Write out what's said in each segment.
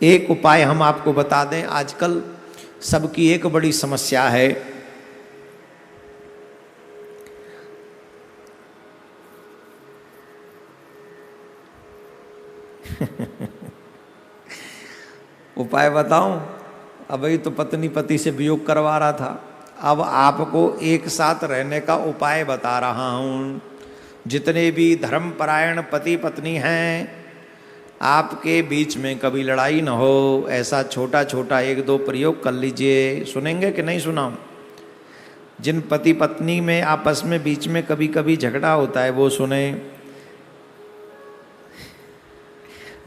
एक उपाय हम आपको बता दें, आजकल सबकी एक बड़ी समस्या है, उपाय बताऊं? अभी तो पत्नी पति से वियोग करवा रहा था, अब आपको एक साथ रहने का उपाय बता रहा हूं। जितने भी धर्मपरायण पति पत्नी हैं, आपके बीच में कभी लड़ाई न हो, ऐसा छोटा छोटा एक दो प्रयोग कर लीजिए। सुनेंगे कि नहीं सुनाऊं? जिन पति पत्नी में आपस में बीच में कभी कभी झगड़ा होता है वो सुने,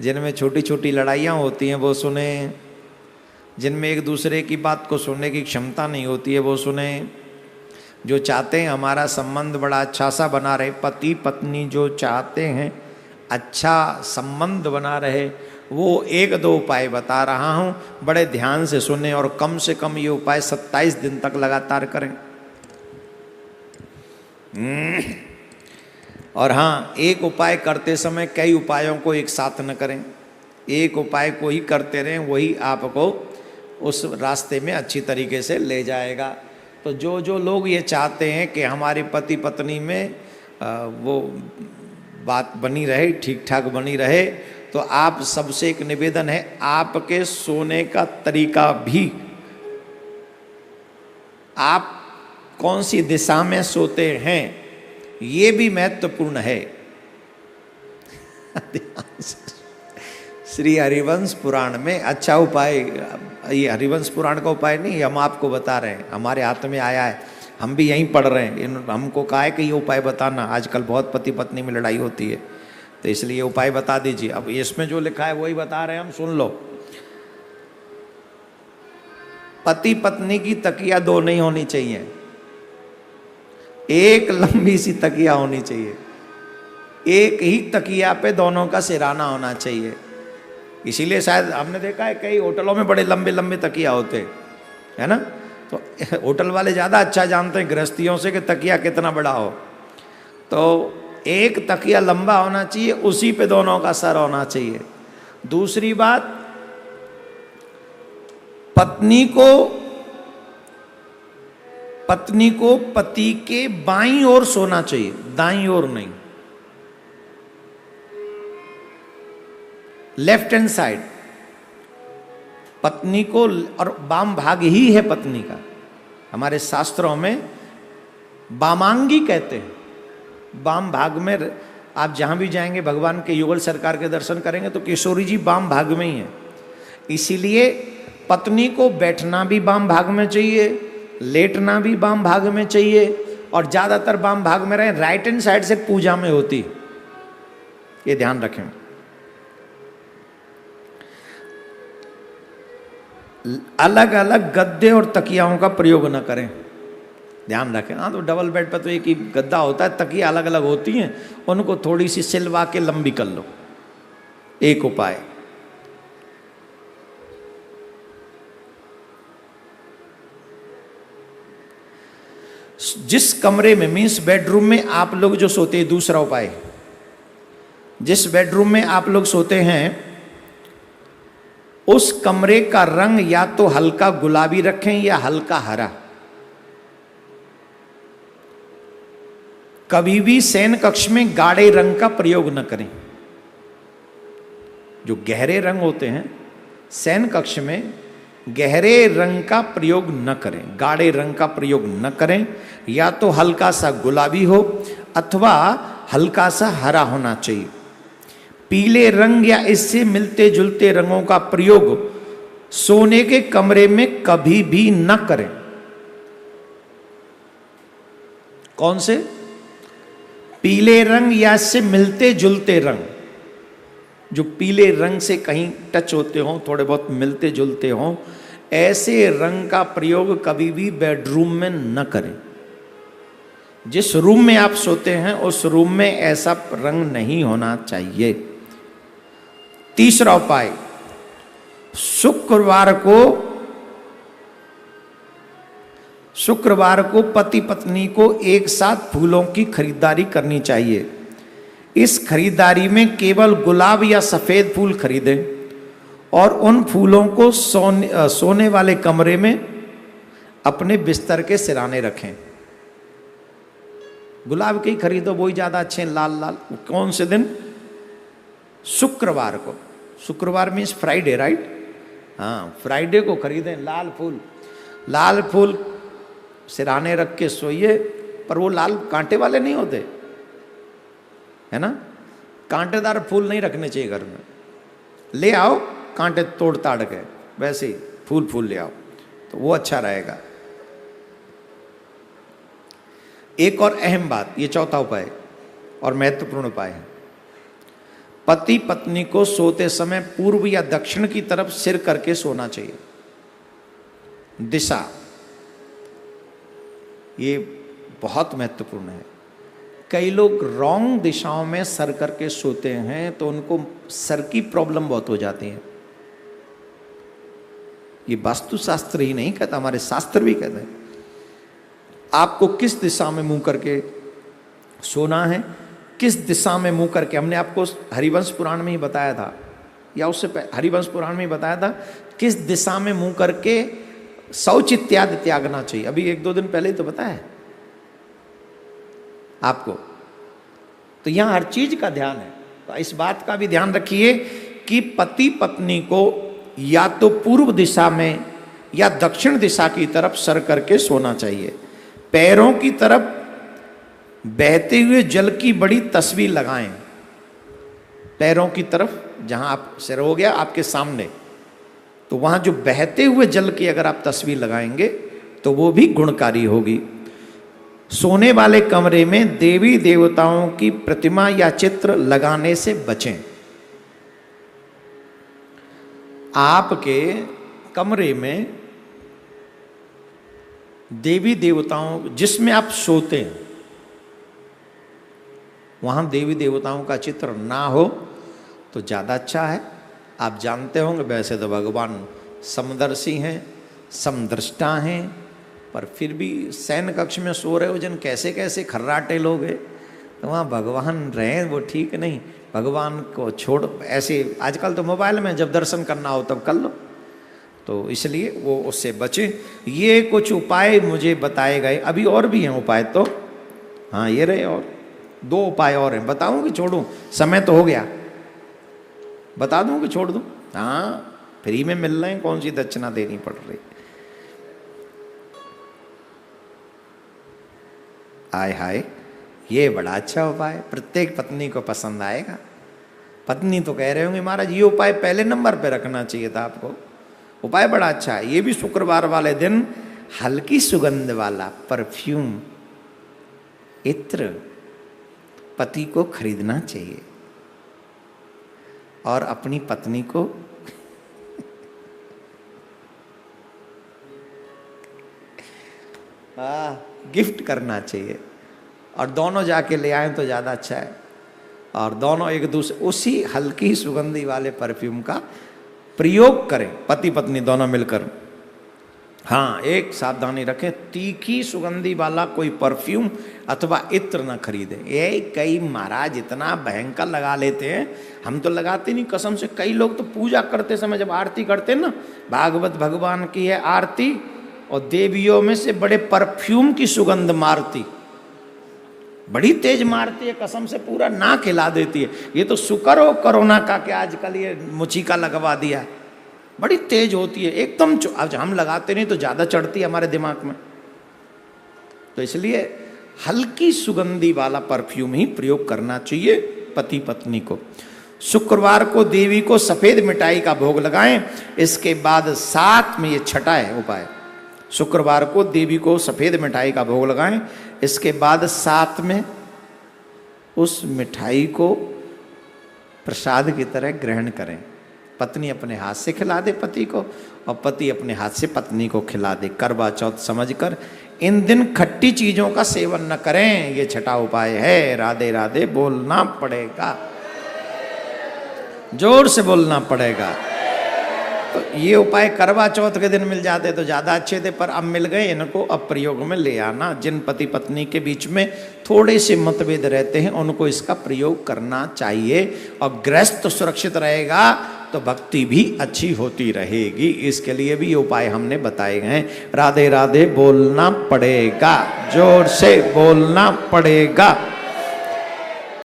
जिनमें छोटी छोटी लड़ाइयाँ होती हैं वो सुने, जिनमें एक दूसरे की बात को सुनने की क्षमता नहीं होती है वो सुने। जो चाहते हैं हमारा संबंध बड़ा अच्छा सा बना रहे, पति पत्नी जो चाहते हैं अच्छा संबंध बना रहे, वो एक दो उपाय बता रहा हूँ, बड़े ध्यान से सुने और कम से कम ये उपाय 27 दिन तक लगातार करें। और हाँ, एक उपाय करते समय कई उपायों को एक साथ न करें, एक उपाय को ही करते रहें, वही आपको उस रास्ते में अच्छी तरीके से ले जाएगा। तो जो जो लोग ये चाहते हैं कि हमारे पति पत्नी में वो बात बनी रहे, ठीक ठाक बनी रहे, तो आप सबसे एक निवेदन है, आपके सोने का तरीका भी, आप कौन सी दिशा में सोते हैं ये भी महत्वपूर्ण है। श्री हरिवंश पुराण में अच्छा उपाय, ये हरिवंश पुराण का उपाय नहीं, हम आपको बता रहे हैं, हमारे हाथ में आया है, हम भी यहीं पढ़ रहे हैं। हमको कहा है कि ये उपाय बताना, आजकल बहुत पति पत्नी में लड़ाई होती है, तो इसलिए उपाय बता दीजिए। अब इसमें जो लिखा है वही बता रहे हैं हम, सुन लो। पति पत्नी की तकिया दो नहीं होनी चाहिए, एक लंबी सी तकिया होनी चाहिए, एक ही तकिया पे दोनों का सिराना होना चाहिए। इसीलिए शायद हमने देखा है कई होटलों में बड़े लंबे लंबे तकिया होते हैं ना, तो होटल वाले ज़्यादा अच्छा जानते हैं गृहस्थियों से कि तकिया कितना बड़ा हो। तो एक तकिया लंबा होना चाहिए, उसी पे दोनों का सर होना चाहिए। दूसरी बात, पत्नी को पति के बाईं ओर सोना चाहिए, दाईं ओर नहीं, लेफ्ट हैंड साइड पत्नी को, और वाम भाग ही है पत्नी का। हमारे शास्त्रों में वामांगी कहते हैं, वाम भाग में। आप जहां भी जाएंगे भगवान के युगल सरकार के दर्शन करेंगे तो किशोरी जी वाम भाग में ही है। इसीलिए पत्नी को बैठना भी वाम भाग में चाहिए, लेटना भी वाम भाग में चाहिए, और ज्यादातर वाम भाग में रहे। राइट हैंड साइड से पूजा में होती, ये ध्यान रखें। अलग अलग गद्दे और तकियाओं का प्रयोग न करें, ध्यान रखें। हाँ, तो डबल बेड पर तो एक ही गद्दा होता है, तकिया अलग अलग होती हैं, उनको थोड़ी सी सिलवा के लंबी कर लो। एक उपाय। जिस कमरे में, मीन्स बेडरूम में आप लोग जो सोते हैं, दूसरा उपाय, जिस बेडरूम में आप लोग सोते हैं उस कमरे का रंग या तो हल्का गुलाबी रखें या हल्का हरा। कभी भी शयन कक्ष में गाढ़े रंग का प्रयोग न करें। जो गहरे रंग होते हैं, शयन कक्ष में गहरे रंग का प्रयोग न करें, गाढ़े रंग का प्रयोग न करें। या तो हल्का सा गुलाबी हो अथवा हल्का सा हरा होना चाहिए। पीले रंग या इससे मिलते जुलते रंगों का प्रयोग सोने के कमरे में कभी भी न करें। कौन से? पीले रंग या इससे मिलते जुलते रंग, जो पीले रंग से कहीं टच होते हों, थोड़े बहुत मिलते जुलते हों, ऐसे रंग का प्रयोग कभी भी बेडरूम में न करें। जिस रूम में आप सोते हैं उस रूम में ऐसा रंग नहीं होना चाहिए। तीसरा उपाय, शुक्रवार को पति पत्नी को एक साथ फूलों की खरीदारी करनी चाहिए। इस खरीदारी में केवल गुलाब या सफेद फूल खरीदें और उन फूलों को सोने वाले कमरे में अपने बिस्तर के सिराने रखें। गुलाब के ही खरीदो, वही ज्यादा अच्छे हैं, लाल लाल। कौन से दिन? शुक्रवार को। शुक्रवार मीन्स फ्राइडे, राइट? हाँ, फ्राइडे को खरीदें लाल फूल। लाल फूल सिराने रख के सोइए, पर वो लाल कांटे वाले नहीं होते, है ना? कांटेदार फूल नहीं रखने चाहिए घर में। ले आओ कांटे तोड़ ताड़ के, वैसे ही फूल ले आओ, तो वो अच्छा रहेगा। एक और अहम बात, ये चौथा उपाय और महत्वपूर्ण उपाय है। पति पत्नी को सोते समय पूर्व या दक्षिण की तरफ सिर करके सोना चाहिए। दिशा, ये बहुत महत्वपूर्ण है। कई लोग रॉन्ग दिशाओं में सर करके सोते हैं तो उनको सर की प्रॉब्लम बहुत हो जाती है। ये वास्तुशास्त्र ही नहीं कहता, हमारे शास्त्र भी कहते हैं आपको किस दिशा में मुंह करके सोना है, किस दिशा में मुंह करके। हमने आपको हरिवंश पुराण में ही बताया था, या उससे हरिवंश पुराण में ही बताया था किस दिशा में मुंह करके शौच इत्यादि त्यागना चाहिए। अभी 1-2 दिन पहले ही तो बताया है आपको। तो यहां हर चीज का ध्यान है, तो इस बात का भी ध्यान रखिए कि पति पत्नी को या तो पूर्व दिशा में या दक्षिण दिशा की तरफ सर करके सोना चाहिए। पैरों की तरफ बहते हुए जल की बड़ी तस्वीर लगाएं। पैरों की तरफ, जहां आप सिर हो गया आपके सामने, तो वहां जो बहते हुए जल की अगर आप तस्वीर लगाएंगे तो वो भी गुणकारी होगी। सोने वाले कमरे में देवी देवताओं की प्रतिमा या चित्र लगाने से बचें। आपके कमरे में देवी देवताओं, जिसमें आप सोते हैं, वहां देवी देवताओं का चित्र ना हो तो ज़्यादा अच्छा है। आप जानते होंगे वैसे तो भगवान समदर्शी हैं, समदृष्टा हैं, पर फिर भी शयन कक्ष में सो रहे हो जन कैसे कैसे खर्राटे लोग हैं, तो वहाँ भगवान रहें वो ठीक नहीं। भगवान को छोड़, ऐसे आजकल तो मोबाइल में जब दर्शन करना हो तब कर लो, तो इसलिए वो उससे बचे। ये कुछ उपाय मुझे बताए गए, अभी और भी हैं उपाय तो, हाँ ये रहे, और 2 उपाय और हैं। बताऊं कि छोड़ूं? समय तो हो गया, बता दूं कि छोड़ दूं? हाँ, फ्री में मिल रहे हैं, कौन सी दक्षिणा देनी पड़ रही। आय हाय, ये बड़ा अच्छा उपाय, प्रत्येक पत्नी को पसंद आएगा। पत्नी तो कह रहे होंगे महाराज ये उपाय पहले नंबर पे रखना चाहिए था आपको, उपाय बड़ा अच्छा है। ये भी शुक्रवार वाले दिन हल्की सुगंध वाला परफ्यूम, इत्र पति को खरीदना चाहिए और अपनी पत्नी को गिफ्ट करना चाहिए, और दोनों जाके ले आए तो ज़्यादा अच्छा है। और दोनों एक दूसरे उसी हल्की सुगंधी वाले परफ्यूम का प्रयोग करें, पति पत्नी दोनों मिलकर। हाँ, एक सावधानी रखें, तीखी सुगंधी वाला कोई परफ्यूम अथवा इत्र न खरीदे। ये कई महाराज इतना भयंकर लगा लेते हैं, हम तो लगाते नहीं कसम से। कई लोग तो पूजा करते समय जब आरती करते हैं ना, भागवत भगवान की है आरती, और देवियों में से बड़े परफ्यूम की सुगंध मारती, बड़ी तेज मारती है, कसम से पूरा नाक हिला देती है। ये तो शुक्र हो कोरोना का कि आजकल ये मुचीका लगवा दिया, बड़ी तेज होती है एकदम। आज हम लगाते नहीं तो ज़्यादा चढ़ती है हमारे दिमाग में, तो इसलिए हल्की सुगंधी वाला परफ्यूम ही प्रयोग करना चाहिए पति पत्नी को। शुक्रवार को देवी को सफ़ेद मिठाई का भोग लगाएं। इसके बाद साथ में, ये छठा है उपाय, शुक्रवार को देवी को सफ़ेद मिठाई का भोग लगाएं। इसके बाद साथ में उस मिठाई को प्रसाद की तरह ग्रहण करें। पत्नी अपने हाथ से खिला दे पति को, और पति अपने हाथ से पत्नी को खिला दे, करवा चौथ समझकर। इन दिन खट्टी चीज़ों का सेवन न करें, ये छठा उपाय है। राधे राधे बोलना पड़ेगा, जोर से बोलना पड़ेगा। तो ये उपाय करवा चौथ के दिन मिल जाते तो ज़्यादा अच्छे थे, पर अब मिल गए, इनको अब प्रयोग में ले आना। जिन पति पत्नी के बीच में थोड़े से मतभेद रहते हैं उनको इसका प्रयोग करना चाहिए, और गृहस्थ सुरक्षित रहेगा, तो भक्ति भी अच्छी होती रहेगी। इसके लिए भी ये उपाय हमने बताए हैं। राधे राधे बोलना पड़ेगा, जोर से बोलना पड़ेगा।